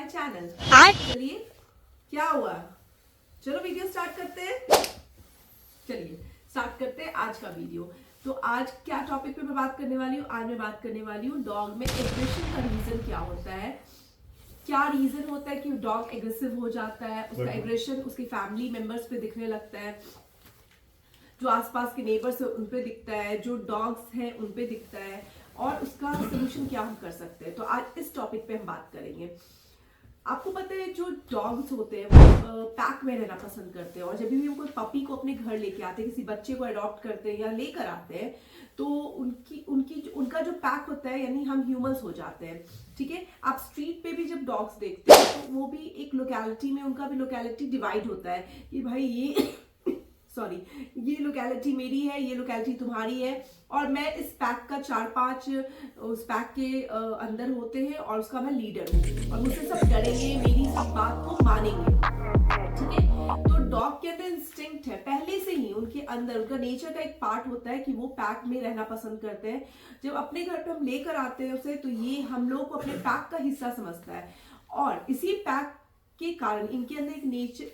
Channel. चलिए क्या हुआ, चलो वीडियो स्टार्ट करते हैं। चलिए स्टार्ट करते हैं आज का वीडियो। तो आज क्या टॉपिक पे मैं बात करने वाली हूँ? आज मैं बात करने वाली हूँ डॉग में एग्रेशन का रीजन क्या होता है। क्या रीजन होता है कि डॉग एग्रेसिव हो जाता है, उसका एग्रेशन उसकी फैमिली मेंबर्स पे दिखने लगता है, जो आसपास के नेबर्स है उन पे दिखता है, जो डॉग्स हैं उन पे दिखता है, और उसका सोल्यूशन क्या हम कर सकते हैं। तो आज इस टॉपिक पे हम बात करेंगे। आपको पता है जो डॉग्स होते हैं वो पैक में रहना पसंद करते हैं, और जब भी वो कोई पपी को अपने घर लेके आते हैं, किसी बच्चे को अडॉप्ट करते हैं या लेकर आते हैं, तो उनका जो पैक होता है, यानी हम ह्यूमंस हो जाते हैं। ठीक है, आप स्ट्रीट पे भी जब डॉग्स देखते हैं तो वो भी एक लोकेलिटी में, उनका भी लोकेलिटी डिवाइड होता है कि भाई ये सॉरी, ये लोकेलिटी मेरी है, ये लोकेलिटी तुम्हारी है, और मैं इस पैक का 4-5 उस पैक के अंदर होते हैं, और उसका मैं लीडर हूँ, और मुझसे सब डरेंगे, मेरी सब बात को मानेंगे। ठीक है, तो डॉग के अंदर इंस्टिंक्ट है पहले से ही, उनके अंदर उनका नेचर का एक पार्ट होता है कि वो पैक में रहना पसंद करते हैं। जब अपने घर पे हम लेकर आते हैं उसे, तो ये हम लोग को अपने पैक का हिस्सा समझता है, और इसी पैक के कारण इनके अंदर एक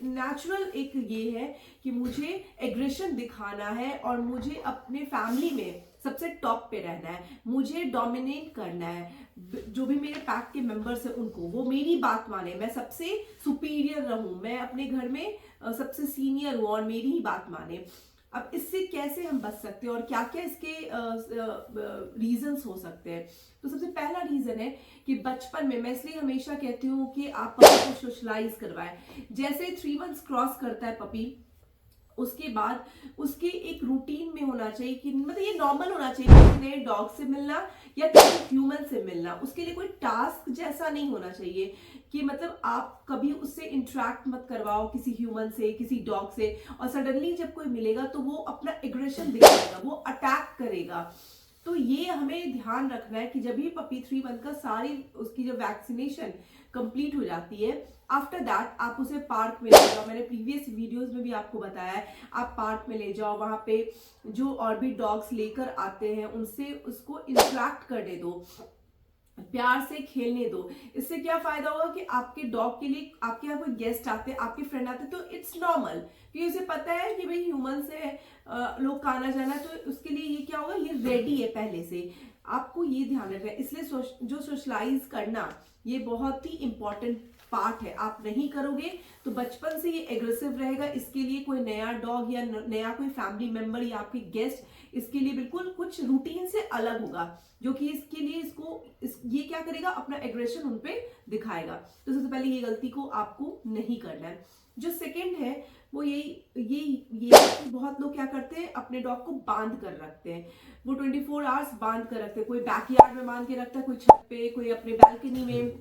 नेचुरल एक ये है कि मुझे एग्रेशन दिखाना है, और मुझे अपने फैमिली में सबसे टॉप पे रहना है, मुझे डोमिनेट करना है। जो भी मेरे पैक के मेंबर्स हैं उनको वो मेरी बात माने, मैं सबसे सुपीरियर रहूं, मैं अपने घर में सबसे सीनियर हूं और मेरी ही बात माने। अब इससे कैसे हम बच सकते हैं और क्या क्या इसके रीजंस हो सकते हैं। तो सबसे पहला रीजन है कि बचपन में, मैं इसलिए हमेशा कहती हूँ कि आप पपी को सोशलाइज करवाएं। जैसे 3 मंथ्स क्रॉस करता है पपी, उसके बाद उसके एक रूटीन में होना चाहिए कि मतलब ये नॉर्मल होना चाहिए कि नए डॉग से मिलना या किसी ह्यूमन से मिलना, उसके लिए कोई टास्क जैसा नहीं होना चाहिए कि मतलब आप कभी उससे इंटरेक्ट मत करवाओ किसी ह्यूमन से, किसी डॉग से, और सडनली जब कोई मिलेगा तो वो अपना एग्रेशन दिखाएगा, वो अटैक करेगा। तो ये हमें ध्यान रखना है कि जब भी पपी 3 मंथ का सारी उसकी जो वैक्सीनेशन कंप्लीट हो जाती है, आफ्टर दैट आप उसे पार्क में ले जाओ। मैंने प्रीवियस वीडियोस में भी आपको बताया है, आप पार्क में ले जाओ, वहां पे जो और भी डॉग्स लेकर आते हैं उनसे उसको इंटरेक्ट करने दो, प्यार से खेलने दो। इससे क्या फायदा होगा कि आपके डॉग के लिए, आपके यहाँ कोई गेस्ट आते हैं, आपके फ्रेंड आते हैं, तो इट्स नॉर्मल कि उसे पता है कि भाई ह्यूमन से लोग का आना जाना, तो उसके लिए ये क्या होगा, ये रेडी है पहले से। आपको ये ध्यान रखना है। इसलिए जो सोशलाइज करना ये बहुत ही इंपॉर्टेंट पार्ट है। आप नहीं करोगे तो बचपन से ये एग्रेसिव रहेगा। इसके लिए कोई नया डॉग या नया कोई फैमिली मेंबर या आपके गेस्ट इसके लिए बिल्कुल कुछ रूटीन से अलग होगा, जो कि इसके लिए ये क्या करेगा, अपना एग्रेशन उन पे दिखाएगा। तो सबसे पहले ये गलती को आपको नहीं करना है। जो सेकंड है वो ये बहुत लोग क्या करते हैं, अपने डॉग को बांध कर रखते हैं। वो 24 आवर्स बांध कर रखते हैं, कोई बैकयार्ड में बांध के रखता है, कोई छत पे, कोई अपने बालकनी में।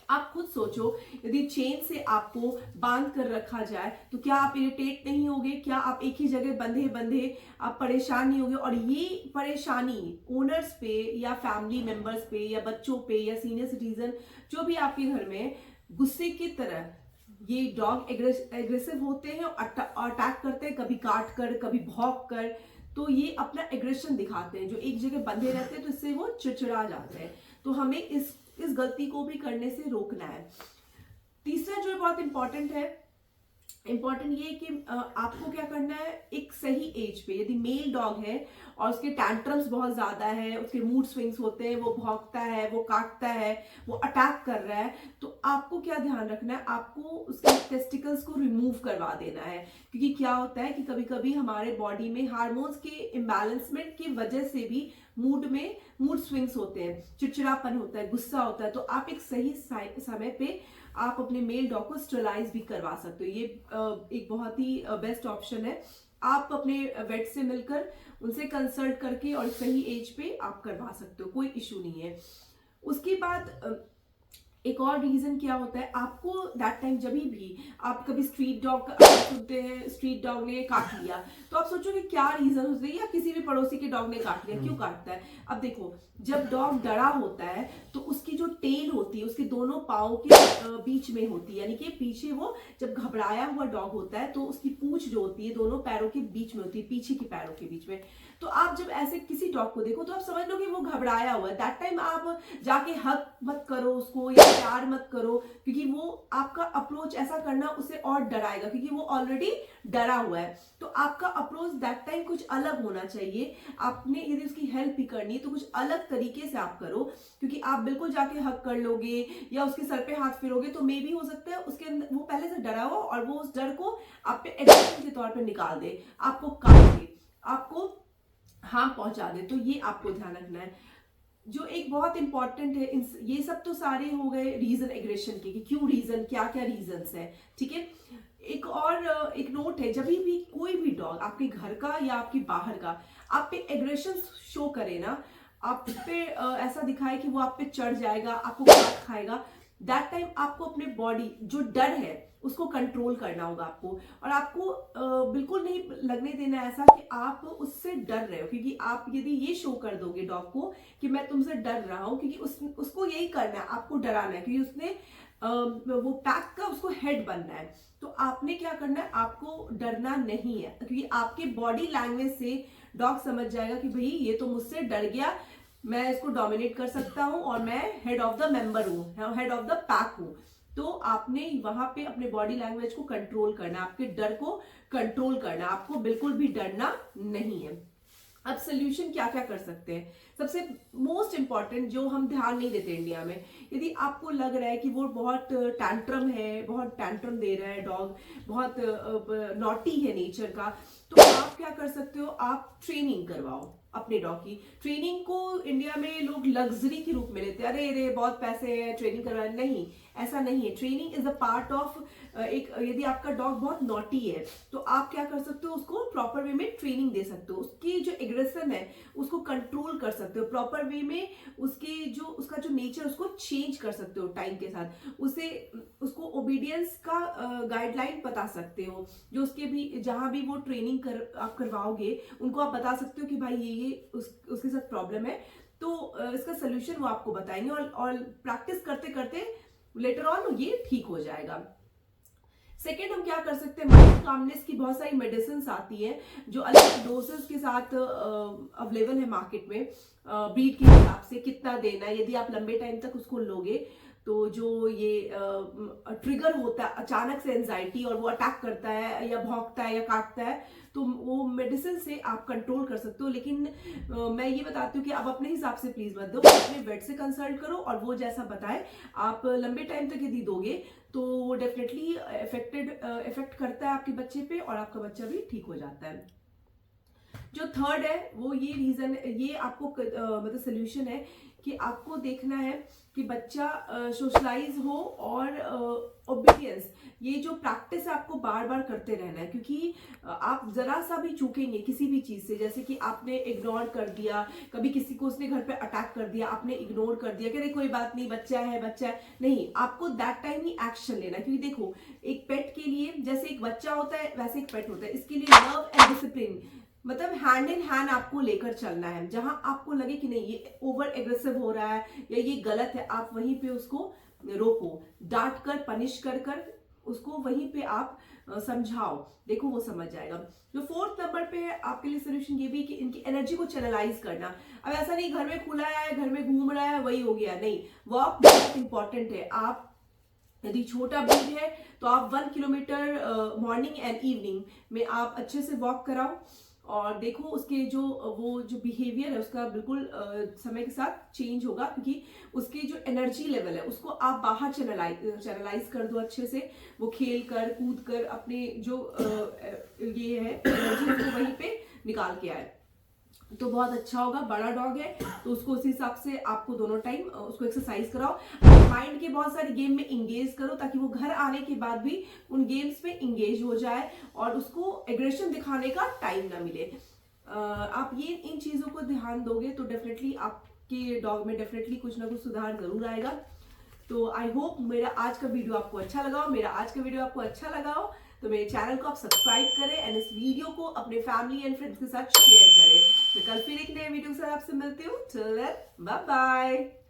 आप खुद सोचो, यदि चेन से आपको बांध कर रखा जाए तो क्या आप इरिटेट नहीं होगे? क्या आप एक ही जगह बंधे बंधे आप परेशान नहीं होगे? और ये परेशानी ओनर्स पे या फैमिली मेंबर्स पे या बच्चों पे या सीनियर सिटीजन जो भी आपके घर में, गुस्से की तरह ये डॉग एग्रेसिव होते हैं और अटैक करते हैं, कभी काट कर, कभी भौंक कर। तो ये अपना एग्रेशन दिखाते हैं, जो एक जगह बंधे रहते हैं तो इससे वो चिड़चिड़ा जाते हैं। तो हमें इस गलती को भी करने से रोकना है। तीसरा जो बहुत इंपॉर्टेंट ये कि आपको क्या करना है, एक सही एज पे, यदि मेल डॉग है और उसके टैंट्रम्स बहुत ज्यादा है, उसके मूड स्विंग्स होते हैं, वो भौंकता है, वो काटता है, वो अटैक कर रहा है, तो आपको क्या ध्यान रखना है, आपको उसके टेस्टिकल्स को रिमूव करवा देना है। क्योंकि क्या होता है कि कभी कभी हमारे बॉडी में हार्मोन्स के इम्बैलेंसमेंट की वजह से भी मूड स्विंग्स होते हैं, चिड़चिड़ापन होता है, गुस्सा होता है। तो आप एक सही समय पे आप अपने मेल डॉग को स्टरलाइज भी करवा सकते हो। ये एक बहुत ही बेस्ट ऑप्शन है। आप अपने वेट से मिलकर उनसे कंसल्ट करके और सही एज पे आप करवा सकते हो, कोई इशू नहीं है। उसके बाद एक और रीजन क्या होता है, आपको दैट टाइम जब भी आप कभी स्ट्रीट डॉग सुनते हैं, स्ट्रीट डॉग ने काट लिया, तो आप सोचोगे क्या रीजन हो सकता है, या किसी भी पड़ोसी के डॉग ने काट लिया, क्यों काटता है। अब देखो, जब डॉग डरा होता है तो उसकी जो टेल होती है उसके दोनों पाँव के बीच में होती है, यानी कि पीछे, वो जब घबराया हुआ डॉग होता है तो उसकी पूंछ जो होती है दोनों पैरों के बीच में होती है, पीछे के पैरों के बीच में। तो आप जब ऐसे किसी डॉग को देखो तो आप समझ लो कि वो घबराया हुआ है। दैट टाइम आप जाके हक मत करो उसको, या प्यार मत करो, क्योंकि वो आपका अप्रोच ऐसा करना उसे और डराएगा, क्योंकि वो ऑलरेडी डरा हुआ है। तो आपका अप्रोच दैट टाइम कुछ अलग होना चाहिए। आपने यदि उसकी हेल्प भी करनी है तो कुछ अलग तरीके से आप करो, क्योंकि आप बिल्कुल जाके हक कर लोगे या उसके सर पे हाथ फेरोगे तो मे भी हो सकता है उसके अंदर वो पहले से डरा हो और वो उस डर को आप पे एग्रेशन के तौर पे निकाल दे, आपको काट दे, आपको हार्म पहुंचा दे। तो ये आपको ध्यान रखना है। जो एक बहुत इंपॉर्टेंट है, ये सब तो सारे हो गए रीजन एग्रेशन के, कि क्यों रीजन, क्या क्या रीजंस है, ठीक है। एक और एक नोट है, जब भी कोई भी डॉग आपके घर का या आपके बाहर का आप पे एग्रेशन शो करे ना, आप पे ऐसा दिखाए कि वो आप पे चढ़ जाएगा, आपको काट खाएगा, दैट टाइम आपको अपने बॉडी जो डर है उसको कंट्रोल करना होगा आपको। और आपको बिल्कुल नहीं लगने देना ऐसा कि आप उससे डर रहे हो, क्योंकि आप यदि ये शो कर दोगे डॉग को कि मैं तुमसे डर रहा हूं, क्योंकि उसको यही करना है, आपको डराना है, क्योंकि उसने वो पैक का उसको हेड बनना है। तो आपने क्या करना है, आपको डरना नहीं है, क्योंकि आपके बॉडी लैंग्वेज से डॉग समझ जाएगा कि भाई ये तो मुझसे डर गया, मैं इसको डोमिनेट कर सकता हूं और मैं हेड ऑफ द मेंबर हूं, हेड ऑफ द पैक हूं। तो आपने वहां पे अपने बॉडी लैंग्वेज को कंट्रोल करना, आपके डर को कंट्रोल करना, आपको बिल्कुल भी डरना नहीं है। अब सोल्यूशन क्या क्या कर सकते हैं? सबसे मोस्ट इंपॉर्टेंट जो हम ध्यान नहीं देते इंडिया में, यदि आपको लग रहा है कि वो बहुत टैंट्रम है, बहुत टैंट्रम दे रहा है डॉग, बहुत नॉटी है नेचर का, तो आप क्या कर सकते हो, आप ट्रेनिंग करवाओ अपने डॉग की। ट्रेनिंग को इंडिया में लोग लग्जरी के रूप में लेते हैं, अरे अरे बहुत पैसे है ट्रेनिंग करवाने, नहीं, ऐसा नहीं है। Training is a part of एक, यदि आपका डॉग बहुत नॉटी है तो आप क्या कर सकते हो, उसको प्रॉपर वे में ट्रेनिंग दे सकते हो, उसकी जो एग्रेशन है उसको कंट्रोल कर सकते हो प्रॉपर वे में, उसका जो नेचर उसको चेंज कर सकते हो टाइम के साथ, उसको ओबीडियंस का गाइडलाइन बता सकते हो, जो उसके भी जहां भी वो ट्रेनिंग आप करवाओगे उनको आप बता सकते हो कि भाई ये उसके साथ प्रॉब्लम है, तो इसका सोल्यूशन वो आपको बताएंगे, और प्रैक्टिस करते करते लेटर ऑन ये ठीक हो जाएगा। सेकेंड, हम क्या कर सकते हैं, माइंड कामनेस की बहुत सारी मेडिसिन आती है जो अलग डोसेस के साथ अवेलेबल है मार्केट में, ब्रीड के हिसाब से कितना देना है। यदि आप लंबे टाइम तक उसको लोगे तो जो ये ट्रिगर होता है अचानक से एंजाइटी, और वो अटैक करता है या भौंकता है या काटता है, तो वो मेडिसिन से आप कंट्रोल कर सकते हो। लेकिन मैं ये बताती हूँ कि आप अपने हिसाब से प्लीज मत दो, अपने वेट से कंसल्ट करो, और वो जैसा बताए आप लंबे टाइम तक यदि दोगे तो वो डेफिनेटली इफेक्ट करता है आपके बच्चे पे, और आपका बच्चा भी ठीक हो जाता है। जो थर्ड है वो ये रीजन, ये आपको मतलब सोल्यूशन है कि आपको देखना है कि बच्चा सोशलाइज हो और ओबीडियंस, ये जो प्रैक्टिस है आपको बार बार करते रहना है, क्योंकि आप जरा सा भी चूकेंगे किसी भी चीज से, जैसे कि आपने इग्नोर कर दिया, कभी किसी को उसने घर पे अटैक कर दिया, आपने इग्नोर कर दिया कि अरे कोई बात नहीं, बच्चा है, नहीं, आपको दैट टाइम ही एक्शन लेना, क्योंकि देखो एक पेट के लिए जैसे एक बच्चा होता है वैसे एक पेट होता है, इसके लिए लव एंड डिसिप्लिन, मतलब हैंड इन हैंड आपको लेकर चलना है। जहां आपको लगे कि नहीं ये ओवर एग्रेसिव हो रहा है या ये गलत है, आप वहीं पे उसको रोको, डांट कर, पनिश कर उसको वहीं पे आप समझाओ, देखो वो समझ जाएगा। जो फोर्थ नंबर पे है आपके लिए सोल्यूशन ये भी कि इनकी एनर्जी को चैनलाइज करना। अब ऐसा नहीं घर में खुला है, घर में घूम रहा है, वही हो गया, नहीं, वॉक बहुत इंपॉर्टेंट है। आप यदि छोटा ब्रीड है तो आप 1 किलोमीटर मॉर्निंग एंड इवनिंग में आप अच्छे से वॉक कराओ, और देखो उसके जो बिहेवियर है उसका बिल्कुल समय के साथ चेंज होगा, क्योंकि उसकी जो एनर्जी लेवल है उसको आप बाहर चैनलाइज कर दो अच्छे से, वो खेल कर कूद कर अपने जो ये है एनर्जी उसको वहीं पे निकाल के आए, तो बहुत अच्छा होगा। बड़ा डॉग है तो उसको उस हिसाब से आपको दोनों टाइम उसको एक्सरसाइज कराओ, माइंड के बहुत सारे गेम में इंगेज करो, ताकि वो घर आने के बाद भी उन गेम्स में इंगेज हो जाए और उसको एग्रेशन दिखाने का टाइम ना मिले। आप ये इन चीजों को ध्यान दोगे तो डेफिनेटली आपके डॉग में डेफिनेटली कुछ ना कुछ सुधार जरूर आएगा। तो आई होप मेरा आज का वीडियो आपको अच्छा लगा हो, तो मेरे चैनल को आप सब्सक्राइब करें एंड इस वीडियो को अपने फैमिली एंड फ्रेंड्स के साथ शेयर करें। मैं कल फिर एक नए वीडियो के साथ आपसे मिलती हूँ। Till then bye bye.